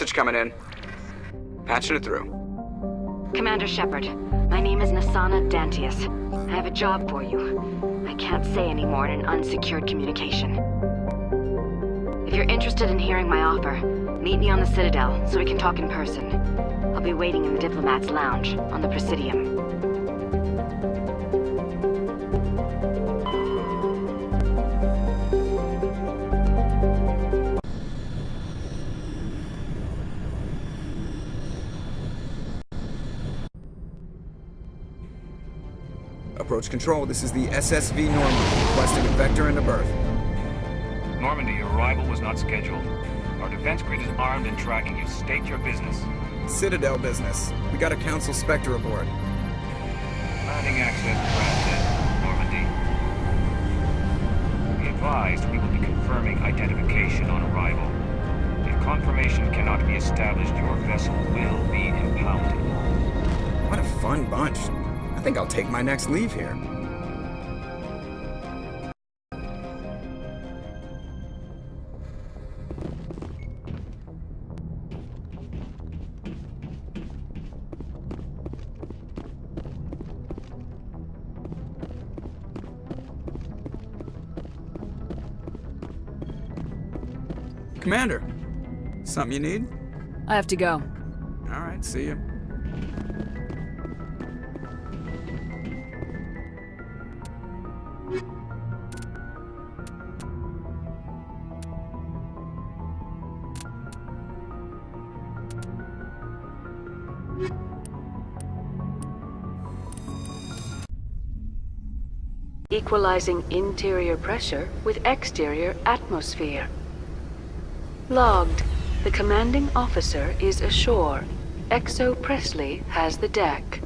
Message coming in. Patching it through. Commander Shepard, my name is Nasana Dantius. I have a job for you. I can't say any more in an unsecured communication. If you're interested in hearing my offer, meet me on the Citadel so we can talk in person. I'll be waiting in the Diplomat's Lounge on the Presidium. Approach control, this is the SSV Normandy, requesting a vector into berth. Normandy, your arrival was not scheduled. Our defense grid is armed and tracking you. State your business. Citadel business. We got a Council Spectre aboard. Landing access granted, Normandy. Be advised, we will be confirming identification on arrival. If confirmation cannot be established, your vessel will be impounded. What a fun bunch. I think I'll take my next leave here. Commander, something you need? I have to go. All right, see you. Equalizing interior pressure with exterior atmosphere. Logged. The commanding officer is ashore. Exo Presley has the deck.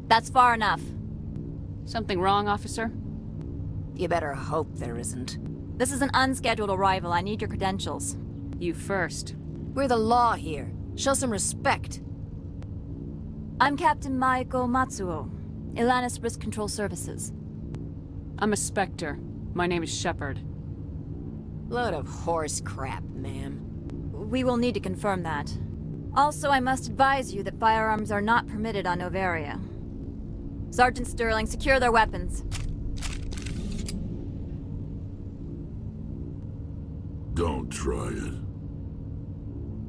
That's far enough. Something wrong, officer? You better hope there isn't. This is an unscheduled arrival. I need your credentials. You first. We're the law here. Show some respect. I'm Captain Maiko Matsuo, Ilanis Risk Control Services. I'm a Spectre. My name is Shepard. Load of horse crap, ma'am. We will need to confirm that. Also, I must advise you that firearms are not permitted on Noveria. Sergeant Sterling, secure their weapons. Don't try it.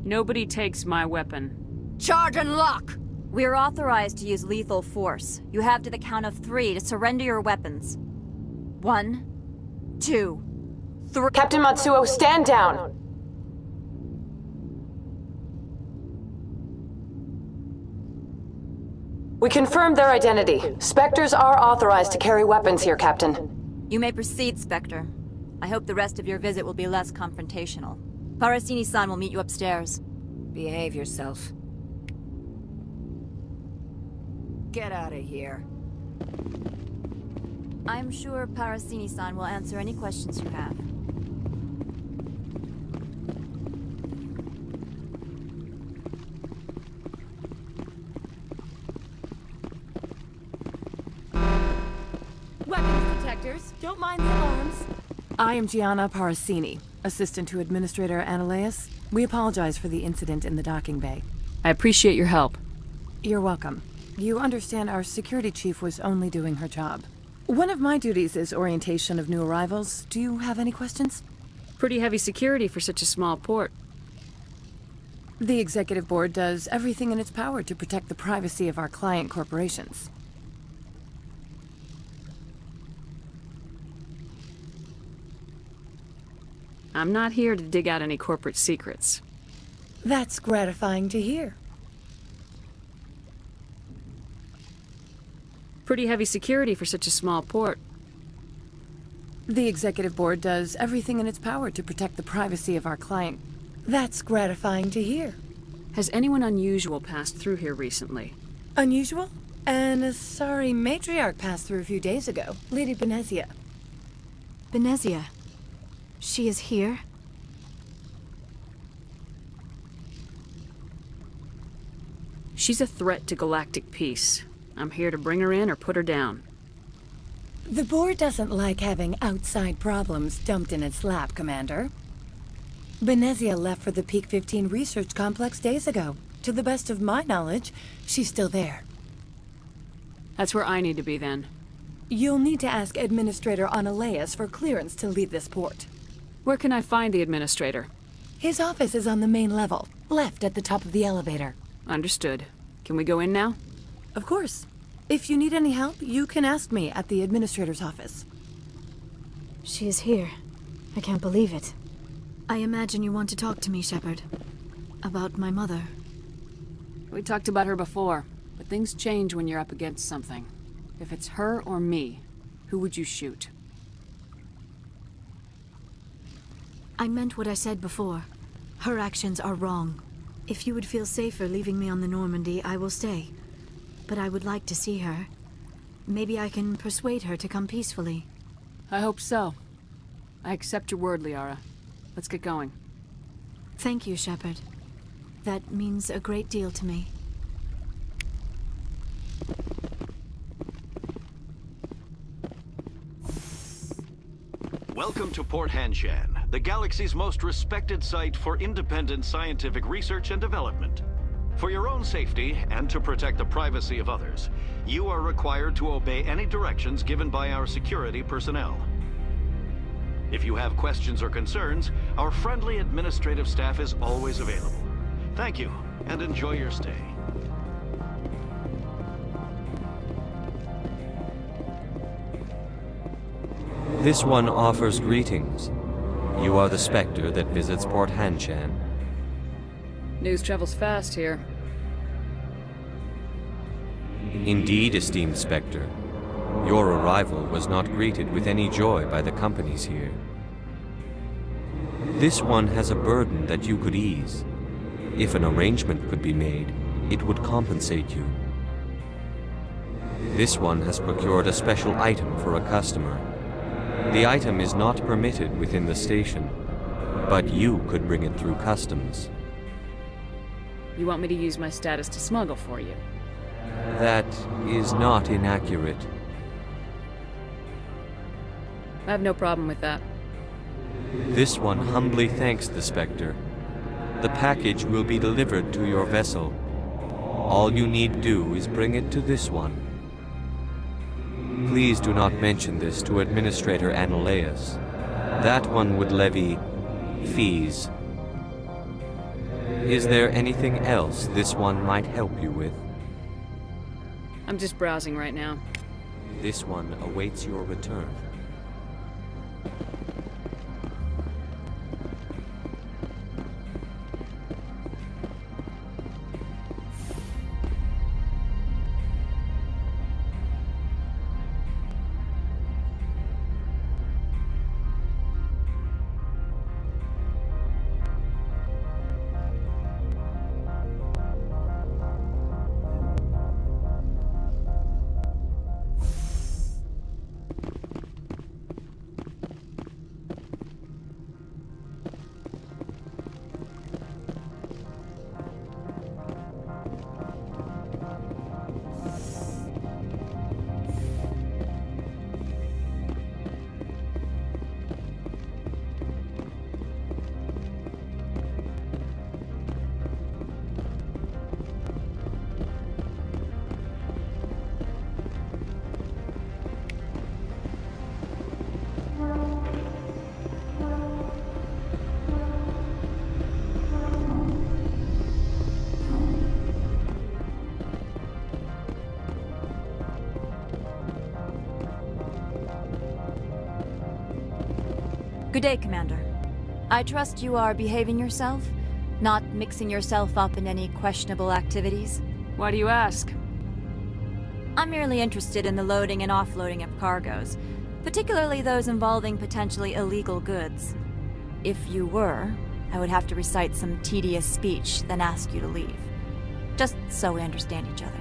Nobody takes my weapon. Charge and lock! We are authorized to use lethal force. You have to the count of 3 to surrender your weapons. 1, 2, 3. Captain Matsuo, stand down! We confirmed their identity. Spectres are authorized to carry weapons here, Captain. You may proceed, Spectre. I hope the rest of your visit will be less confrontational. Parasini-san will meet you upstairs. Behave yourself. Get out of here. I'm sure Parasini-san will answer any questions you have. Weapons detectors. Don't mind the alarms. I am Gianna Parasini, assistant to Administrator Analeus. We apologize for the incident in the docking bay. I appreciate your help. You're welcome. You understand our security chief was only doing her job. One of my duties is orientation of new arrivals. Do you have any questions? Pretty heavy security for such a small port. The executive board does everything in its power to protect the privacy of our client corporations. I'm not here to dig out any corporate secrets. That's gratifying to hear. Pretty heavy security for such a small port. The executive board does everything in its power to protect the privacy of our client. That's gratifying to hear. Has anyone unusual passed through here recently? Unusual? And a sorry matriarch passed through a few days ago. Lady Benezia. Benezia. She is here? She's a threat to galactic peace. I'm here to bring her in or put her down. The board doesn't like having outside problems dumped in its lap, Commander. Benezia left for the Peak 15 research complex days ago. To the best of my knowledge, she's still there. That's where I need to be then. You'll need to ask Administrator Analeas for clearance to leave this port. Where can I find the Administrator? His office is on the main level, left at the top of the elevator. Understood. Can we go in now? Of course. If you need any help, you can ask me at the Administrator's office. She is here. I can't believe it. I imagine you want to talk to me, Shepard. About my mother. We talked about her before, but things change when you're up against something. If it's her or me, who would you shoot? I meant what I said before. Her actions are wrong. If you would feel safer leaving me on the Normandy, I will stay. But I would like to see her. Maybe I can persuade her to come peacefully. I hope so. I accept your word, Liara. Let's get going. Thank you, Shepard. That means a great deal to me. Welcome to Port Hanshan, the galaxy's most respected site for independent scientific research and development. For your own safety, and to protect the privacy of others, you are required to obey any directions given by our security personnel. If you have questions or concerns, our friendly administrative staff is always available. Thank you, and enjoy your stay. This one offers greetings. You are the Spectre that visits Port Hanshan. News travels fast here. Indeed, esteemed Spectre. Your arrival was not greeted with any joy by the companies here. This one has a burden that you could ease. If an arrangement could be made, it would compensate you. This one has procured a special item for a customer. The item is not permitted within the station, but you could bring it through customs. You want me to use my status to smuggle for you? That is not inaccurate. I have no problem with that. This one humbly thanks the Spectre. The package will be delivered to your vessel. All you need do is bring it to this one. Please do not mention this to Administrator Analeas. That one would levy fees. Is there anything else this one might help you with? I'm just browsing right now. This one awaits your return. Good day, Commander. I trust you are behaving yourself, not mixing yourself up in any questionable activities. Why do you ask? I'm merely interested in the loading and offloading of cargoes, particularly those involving potentially illegal goods. If you were, I would have to recite some tedious speech, then ask you to leave. Just so we understand each other.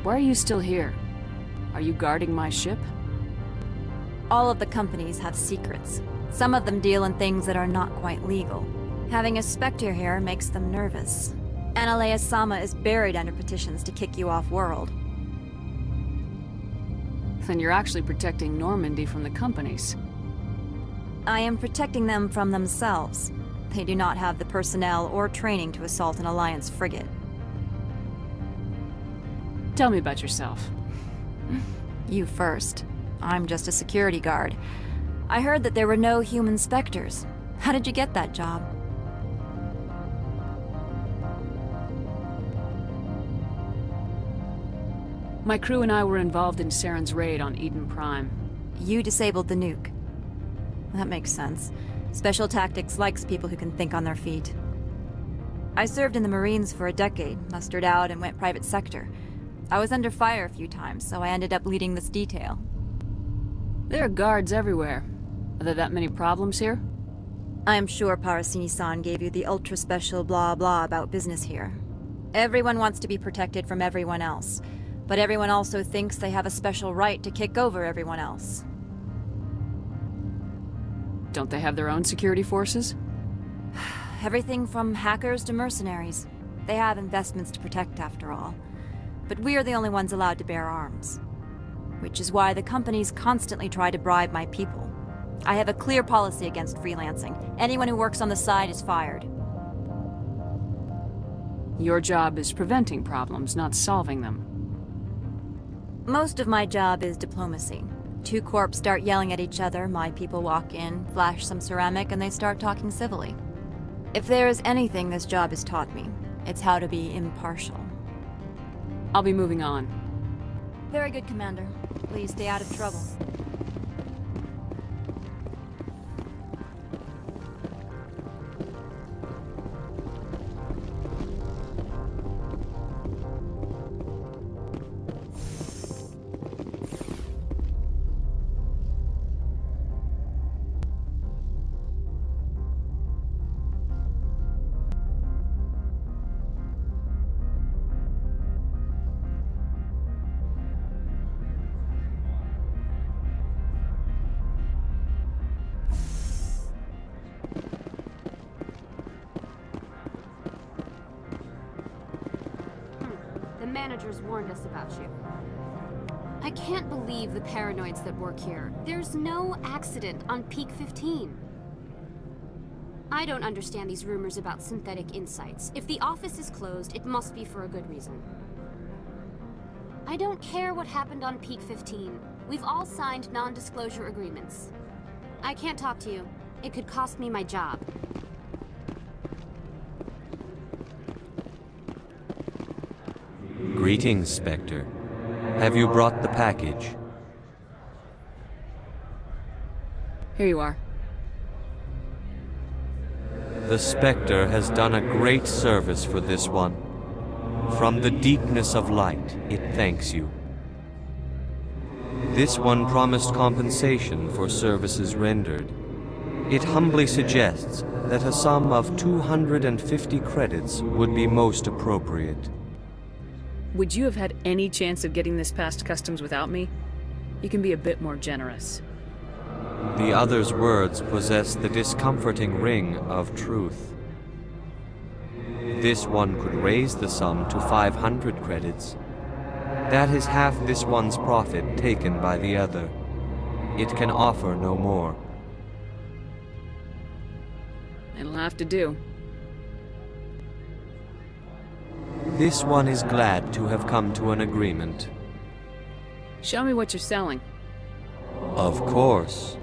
Why are you still here? Are you guarding my ship? All of the companies have secrets. Some of them deal in things that are not quite legal. Having a Spectre here makes them nervous. Analea-sama is buried under petitions to kick you off-world. Then you're actually protecting Normandy from the companies. I am protecting them from themselves. They do not have the personnel or training to assault an Alliance frigate. Tell me about yourself. You first. I'm just a security guard. I heard that there were no human Spectres. How did you get that job? My crew and I were involved in Saren's raid on Eden Prime. You disabled the nuke. That makes sense. Special Tactics likes people who can think on their feet. I served in the Marines for a decade, mustered out and went private sector. I was under fire a few times, so I ended up leading this detail. There are guards everywhere. Are there that many problems here? I am sure Parasini-san gave you the ultra-special blah-blah about business here. Everyone wants to be protected from everyone else, but everyone also thinks they have a special right to kick over everyone else. Don't they have their own security forces? Everything from hackers to mercenaries. They have investments to protect, after all. But we're the only ones allowed to bear arms. Which is why the companies constantly try to bribe my people. I have a clear policy against freelancing. Anyone who works on the side is fired. Your job is preventing problems, not solving them. Most of my job is diplomacy. Two corps start yelling at each other, my people walk in, flash some ceramic, and they start talking civilly. If there is anything this job has taught me, it's how to be impartial. I'll be moving on. Very good, Commander. Please stay out of trouble. Managers warned us about you. I can't believe the paranoids that work here. There's no accident on Peak 15. I don't understand these rumors about synthetic insights. If the office is closed, it must be for a good reason. I don't care what happened on Peak 15. We've all signed non-disclosure agreements. I can't talk to you. It could cost me my job. Greetings, Spectre. Have you brought the package? Here you are. The Spectre has done a great service for this one. From the deepness of light, it thanks you. This one promised compensation for services rendered. It humbly suggests that a sum of 250 credits would be most appropriate. Would you have had any chance of getting this past customs without me? You can be a bit more generous. The other's words possess the discomforting ring of truth. This one could raise the sum to 500 credits. That is half this one's profit taken by the other. It can offer no more. It'll have to do. This one is glad to have come to an agreement. Show me what you're selling. Of course.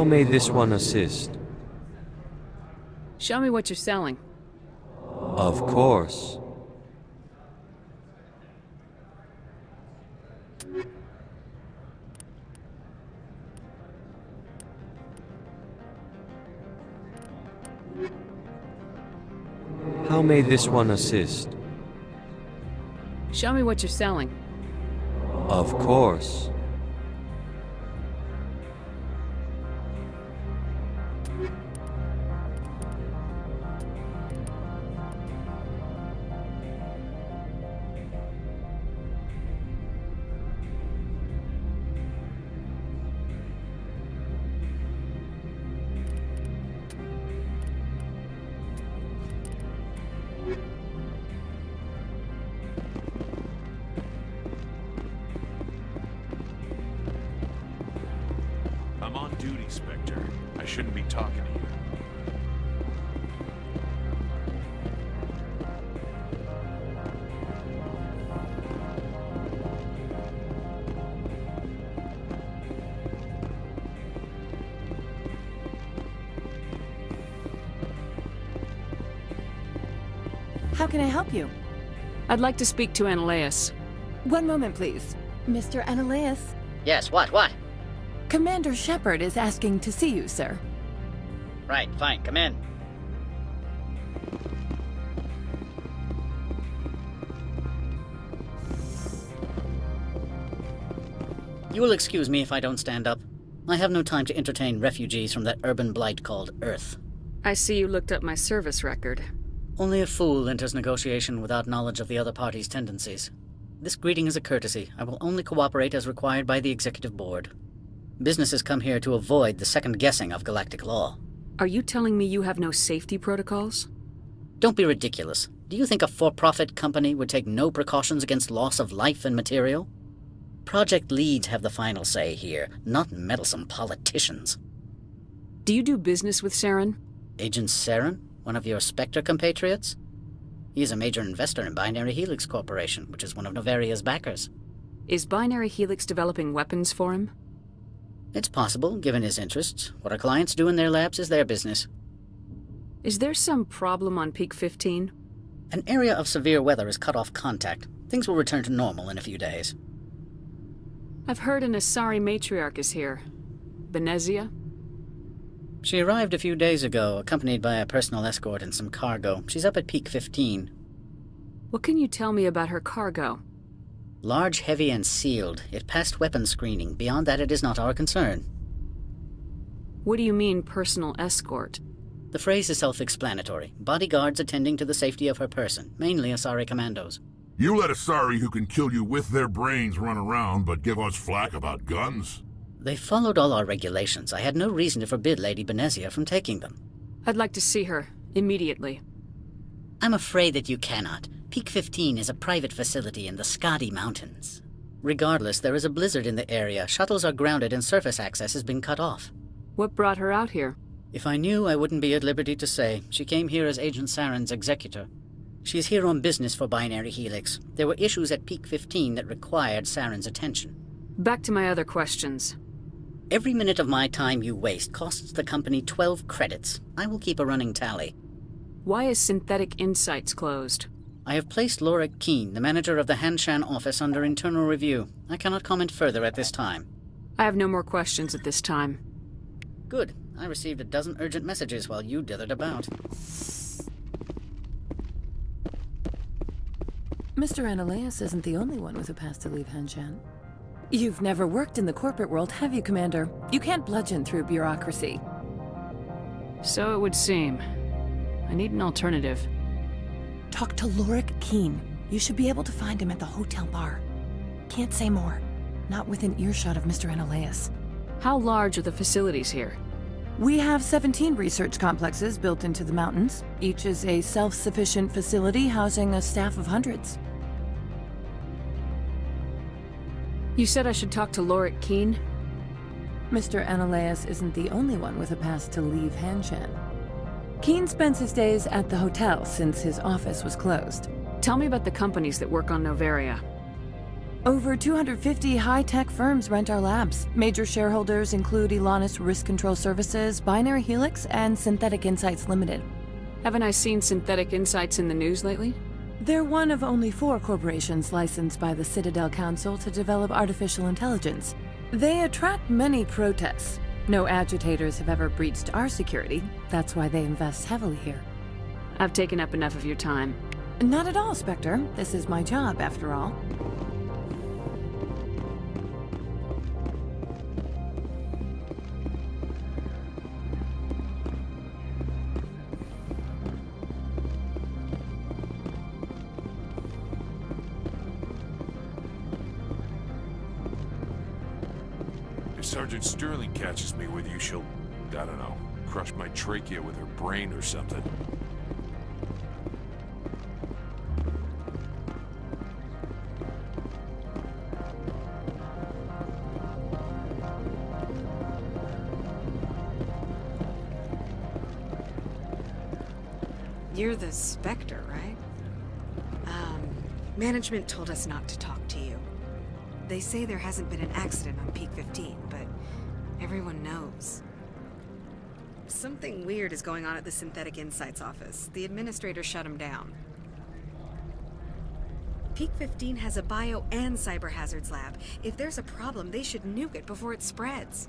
How may this one assist? Show me what you're selling. Of course. How may this one assist? Show me what you're selling. Of course. I'm on duty, Spectre. I shouldn't be talking to you. How can I help you? I'd like to speak to Ananias. One moment, please. Mr. Ananias? Yes, what? Commander Shepard is asking to see you, sir. Right, fine, come in. You will excuse me if I don't stand up. I have no time to entertain refugees from that urban blight called Earth. I see you looked up my service record. Only a fool enters negotiation without knowledge of the other party's tendencies. This greeting is a courtesy. I will only cooperate as required by the Executive Board. Businesses come here to avoid the second-guessing of galactic law. Are you telling me you have no safety protocols? Don't be ridiculous. Do you think a for-profit company would take no precautions against loss of life and material? Project leads have the final say here, not meddlesome politicians. Do you do business with Saren? Agent Saren? One of your Spectre compatriots? He is a major investor in Binary Helix Corporation, which is one of Noveria's backers. Is Binary Helix developing weapons for him? It's possible, given his interests. What our clients do in their labs is their business. Is there some problem on Peak 15? An area of severe weather has cut off contact. Things will return to normal in a few days. I've heard an Asari Matriarch is here. Benezia? She arrived a few days ago, accompanied by a personal escort and some cargo. She's up at Peak 15. What can you tell me about her cargo? Large, heavy, and sealed. It passed weapons screening. Beyond that, it is not our concern. What do you mean, personal escort? The phrase is self-explanatory. Bodyguards attending to the safety of her person, mainly Asari commandos. You let Asari who can kill you with their brains run around, but give us flack about guns? They followed all our regulations. I had no reason to forbid Lady Benezia from taking them. I'd like to see her, immediately. I'm afraid that you cannot. Peak 15 is a private facility in the Skadi Mountains. Regardless, there is a blizzard in the area. Shuttles are grounded and surface access has been cut off. What brought her out here? If I knew, I wouldn't be at liberty to say. She came here as Agent Saren's executor. She's here on business for Binary Helix. There were issues at Peak 15 that required Saren's attention. Back to my other questions. Every minute of my time you waste costs the company 12 credits. I will keep a running tally. Why is Synthetic Insights closed? I have placed Laura Keene, the manager of the Hanshan office, under internal review. I cannot comment further at this time. I have no more questions at this time. Good. I received a dozen urgent messages while you dithered about. Mr. Ananias isn't the only one with a pass to leave Hanshan. You've never worked in the corporate world, have you, Commander? You can't bludgeon through bureaucracy. So it would seem. I need an alternative. Talk to Lorik Keene. You should be able to find him at the hotel bar. Can't say more. Not within earshot of Mr. Ananias. How large are the facilities here? We have 17 research complexes built into the mountains. Each is a self-sufficient facility housing a staff of hundreds. You said I should talk to Lorik Keene? Mr. Ananias isn't the only one with a pass to leave Hanshan. Keene spends his days at the hotel since his office was closed. Tell me about the companies that work on Noveria. Over 250 high-tech firms rent our labs. Major shareholders include Elanis Risk Control Services, Binary Helix, and Synthetic Insights Limited. Haven't I seen Synthetic Insights in the news lately? They're one of only 4 corporations licensed by the Citadel Council to develop artificial intelligence. They attract many protests. No agitators have ever breached our security. That's why they invest heavily here. I've taken up enough of your time. Not at all, Spectre. This is my job, after all. If Sergeant Sterling catches me with you, she'll, I don't know, crush my trachea with her brain or something. You're the Spectre, right? Management told us not to talk to you. They say there hasn't been an accident on Peak 15, but everyone knows. Something weird is going on at the Synthetic Insights office. The administrator shut him down. Peak 15 has a bio and cyber hazards lab. If there's a problem, they should nuke it before it spreads.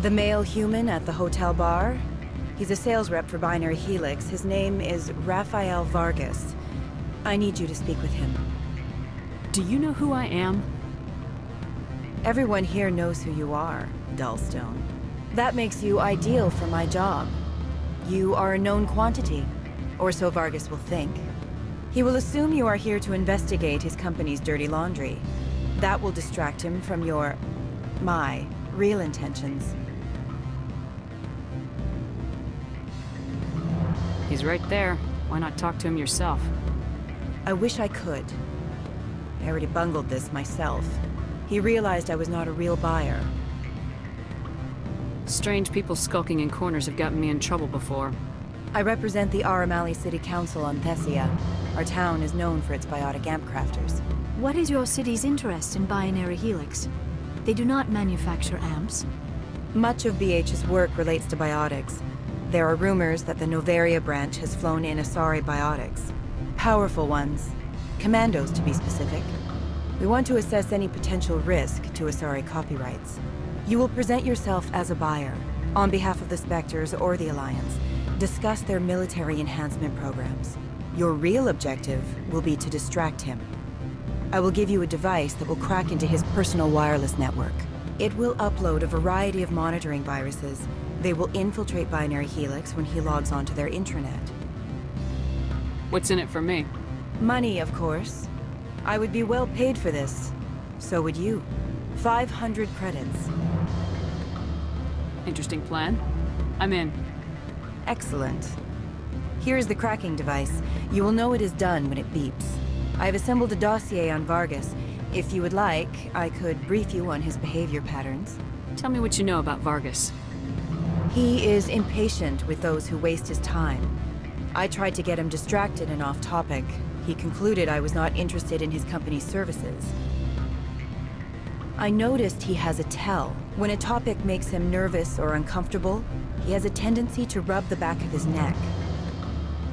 The male human at the hotel bar? He's a sales rep for Binary Helix. His name is Rafael Vargas. I need you to speak with him. Do you know who I am? Everyone here knows who you are, Dullstone. That makes you ideal for my job. You are a known quantity, or so Vargas will think. He will assume you are here to investigate his company's dirty laundry. That will distract him from my real intentions. He's right there. Why not talk to him yourself? I wish I could. I already bungled this myself. He realized I was not a real buyer. Strange people skulking in corners have gotten me in trouble before. I represent the Aramali City Council on Thessia. Our town is known for its biotic amp crafters. What is your city's interest in Binary Helix? They do not manufacture amps. Much of BH's work relates to biotics. There are rumors that the Noveria branch has flown in Asari biotics. Powerful ones. Commandos, to be specific. We want to assess any potential risk to Asari copyrights. You will present yourself as a buyer, on behalf of the Spectres or the Alliance. Discuss their military enhancement programs. Your real objective will be to distract him. I will give you a device that will crack into his personal wireless network. It will upload a variety of monitoring viruses. They will infiltrate Binary Helix when he logs onto their intranet. What's in it for me? Money, of course. I would be well paid for this. So would you. 500 credits. Interesting plan. I'm in. Excellent. Here's the cracking device. You will know it is done when it beeps. I have assembled a dossier on Vargas. If you would like, I could brief you on his behavior patterns. Tell me what you know about Vargas. He is impatient with those who waste his time. I tried to get him distracted and off topic. He concluded I was not interested in his company's services. I noticed he has a tell. When a topic makes him nervous or uncomfortable, he has a tendency to rub the back of his neck.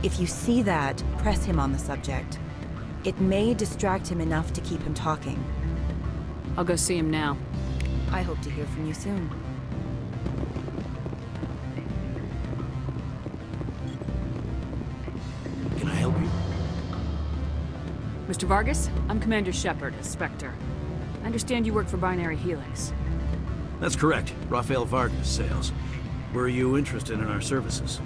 If you see that, press him on the subject. It may distract him enough to keep him talking. I'll go see him now. I hope to hear from you soon. Can I help you? Mr. Vargas, I'm Commander Shepard, a Spectre. I understand you work for Binary Helix. That's correct. Rafael Vargas, sales. Were you interested in our services?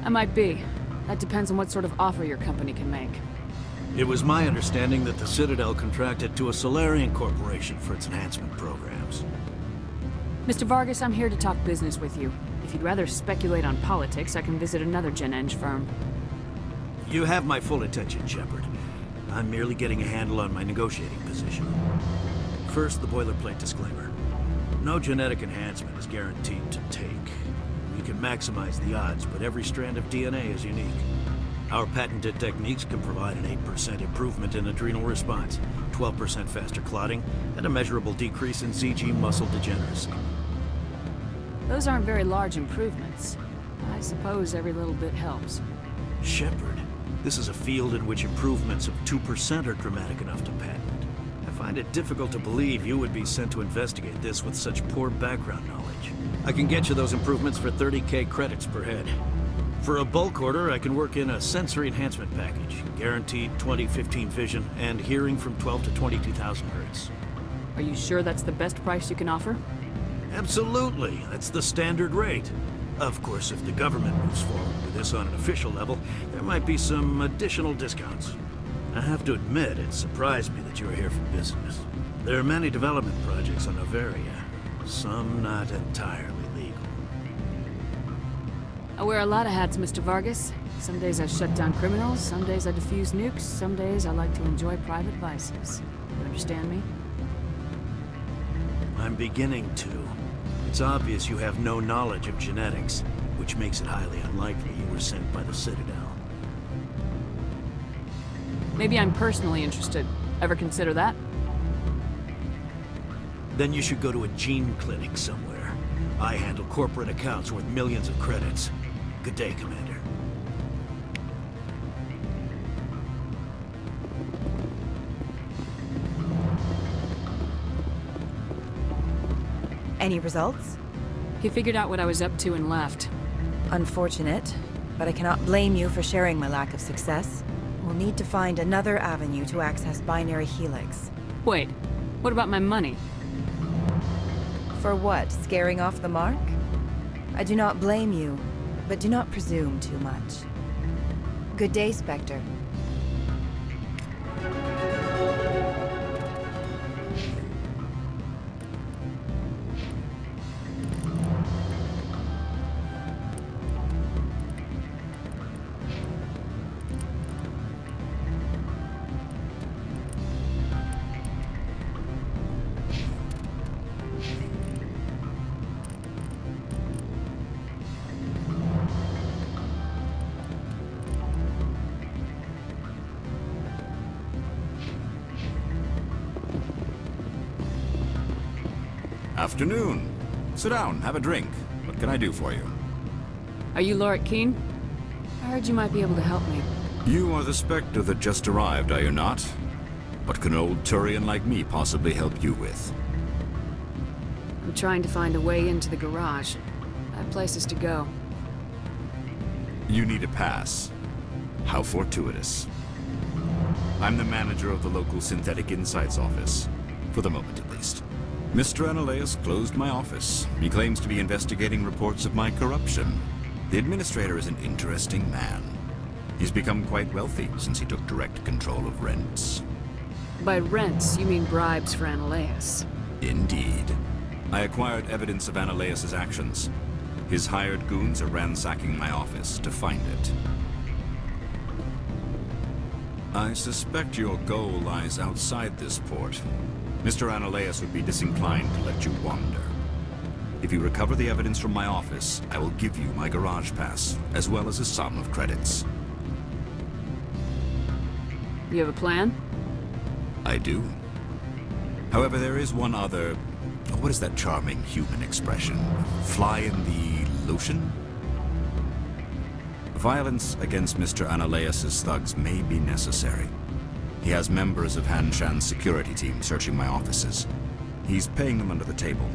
I might be. That depends on what sort of offer your company can make. It was my understanding that the Citadel contracted to a Solarian corporation for its enhancement programs. Mr. Vargas, I'm here to talk business with you. If you'd rather speculate on politics, I can visit another Gen-Eng firm. You have my full attention, Shepard. I'm merely getting a handle on my negotiating position. First, the boilerplate disclaimer. No genetic enhancement is guaranteed to take. We can maximize the odds, but every strand of DNA is unique. Our patented techniques can provide an 8% improvement in adrenal response, 12% faster clotting, and a measurable decrease in CG muscle degeneracy. Those aren't very large improvements. I suppose every little bit helps. Shepard, this is a field in which improvements of 2% are dramatic enough to patent. I find it difficult to believe you would be sent to investigate this with such poor background knowledge. I can get you those improvements for 30K credits per head. For a bulk order, I can work in a sensory enhancement package, guaranteed 20/15 vision, and hearing from 12 to 22,000 hertz. Are you sure that's the best price you can offer? Absolutely, that's the standard rate. Of course, if the government moves forward with this on an official level, there might be some additional discounts. I have to admit, it surprised me that you were here for business. There are many development projects on Noveria, some not entirely legal. I wear a lot of hats, Mr. Vargas. Some days I shut down criminals, some days I defuse nukes, some days I like to enjoy private vices. You understand me? I'm beginning to. It's obvious you have no knowledge of genetics, which makes it highly unlikely you were sent by the Citadel. Maybe I'm personally interested. Ever consider that? Then you should go to a gene clinic somewhere. I handle corporate accounts worth millions of credits. Good day, Commander. Any results? He figured out what I was up to and left. Unfortunate, but I cannot blame you for sharing my lack of success. We'll need to find another avenue to access Binary Helix. Wait, what about my money? For what? Scaring off the mark? I do not blame you, but do not presume too much. Good day, Spectre. Afternoon. Sit down, have a drink. What can I do for you? Are you Lord Keene? I heard you might be able to help me. You are the Spectre that just arrived, are you not? What can an old Turian like me possibly help you with? I'm trying to find a way into the garage. I have places to go. You need a pass. How fortuitous. I'm the manager of the local Synthetic Insights office. For the moment, at least. Mr. Analeus closed my office. He claims to be investigating reports of my corruption. The administrator is an interesting man. He's become quite wealthy since he took direct control of rents. By rents, you mean bribes for Analeus. Indeed. I acquired evidence of Analeus's actions. His hired goons are ransacking my office to find it. I suspect your goal lies outside this port. Mr. Analeus would be disinclined to let you wander. If you recover the evidence from my office, I will give you my garage pass, as well as a sum of credits. You have a plan? I do. However, there is one other... What is that charming human expression? Fly in the lotion? Violence against Mr. Analeas' thugs may be necessary. He has members of Hanshan's security team searching my offices. He's paying them under the table.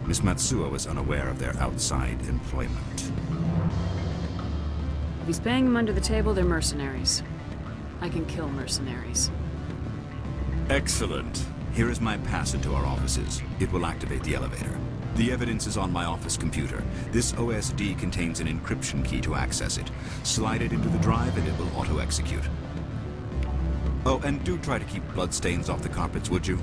Miss Matsuo is unaware of their outside employment. If he's paying them under the table, they're mercenaries. I can kill mercenaries. Excellent. Here is my pass into our offices. It will activate the elevator. The evidence is on my office computer. This OSD contains an encryption key to access it. Slide it into the drive and it will auto-execute. Oh, and do try to keep bloodstains off the carpets, would you?